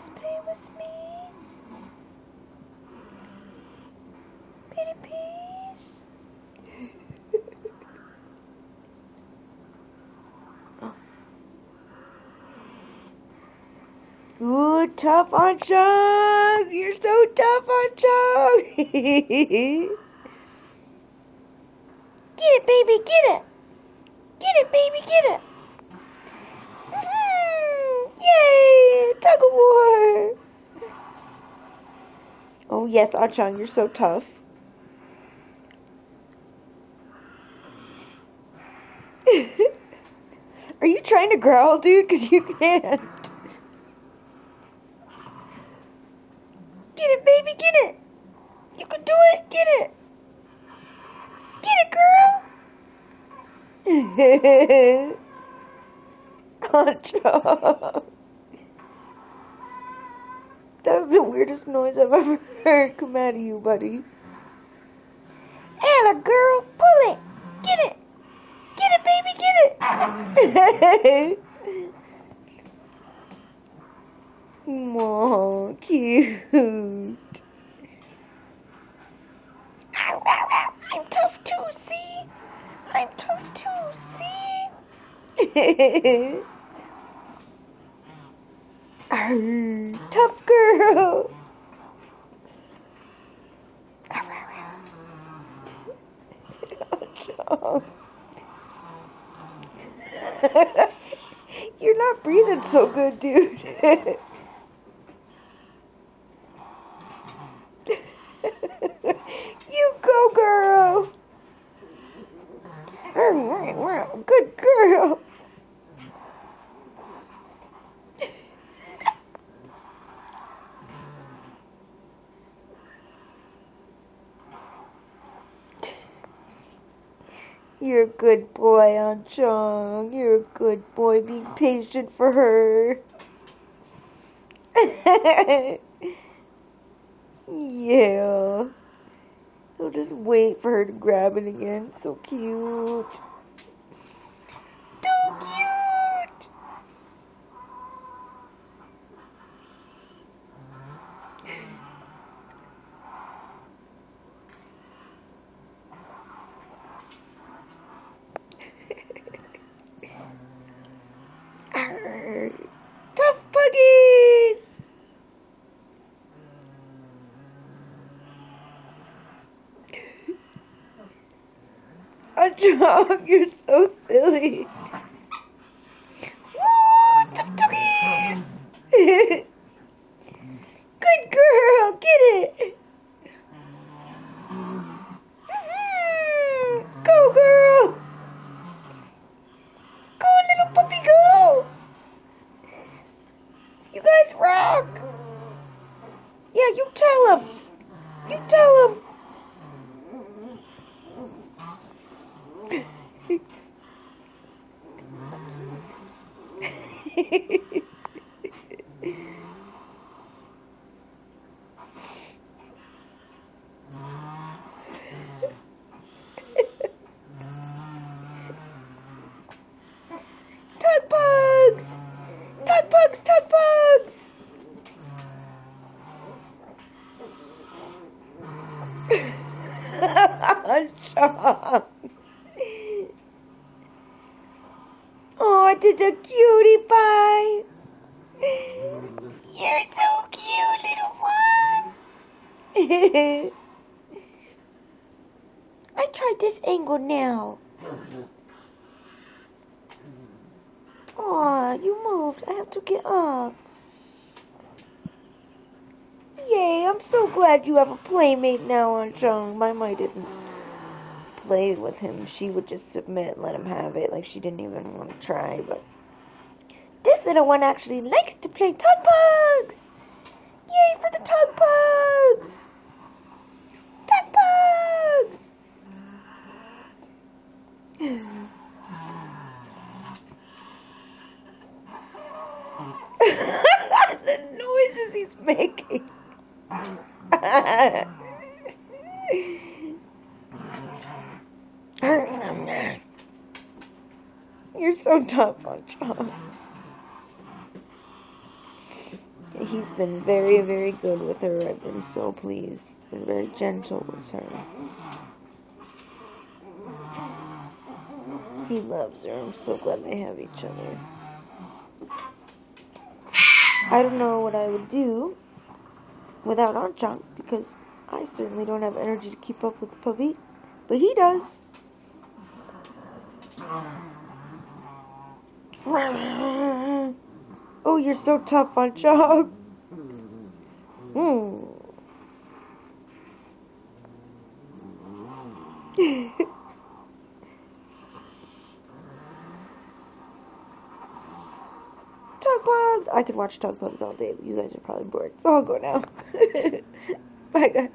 just play with me? Pretty please. Ooh, tough on Chong! You're so tough on Chong! Get it, baby, get it! Get it, baby, get it! Yay! Tug of war! Oh yes, Achong, you're so tough. Are you trying to growl, dude? Because you can't. Get it, baby, get it! You can do it! Get it! Get it, girl! Achong. That was the weirdest noise I've ever heard come out of you, buddy. Ella, girl, pull it! Get it! Get it, baby, get it! Aw, cute. I'm tough too, see? I'm tough too, see? Tough girl. You're not breathing so good, dude. You go, girl. Good girl. You're a good boy, Achong. You're a good boy. Be patient for her. Yeah. So just wait for her to grab it again. So cute. So cute. Arr. Tough puggies. Achong, you're so silly. Woo, tough puggies. Good girl, get it. Go, girl. Go, little puppy, go. You guys rock. Yeah, you tell him. You tell him. Tug bugs! Tug bugs! Tug bugs! Sean. Oh, I did a cutie pie. You're so cute, little one. I tried this angle now. Aw, you moved. I have to get up. Yay, I'm so glad you have a playmate now, Achong. My mom didn't play with him. She would just submit and let him have it. Like, she didn't even want to try, but this little one actually likes to play tug bugs. Yay for the tug bugs. Tug bugs. The noises he's making. You're so tough, Achong. He's been very, very good with her. I've been so pleased. He's been very gentle with her. He loves her. I'm so glad they have each other. I don't know what I would do without Aunt Chunk, because I certainly don't have energy to keep up with the puppy. But he does. Oh, you're so tough, Aunt Chunk. Tugbugs! I could watch Tugbugs all day, but you guys are probably bored, so I'll go now. Bye, guys.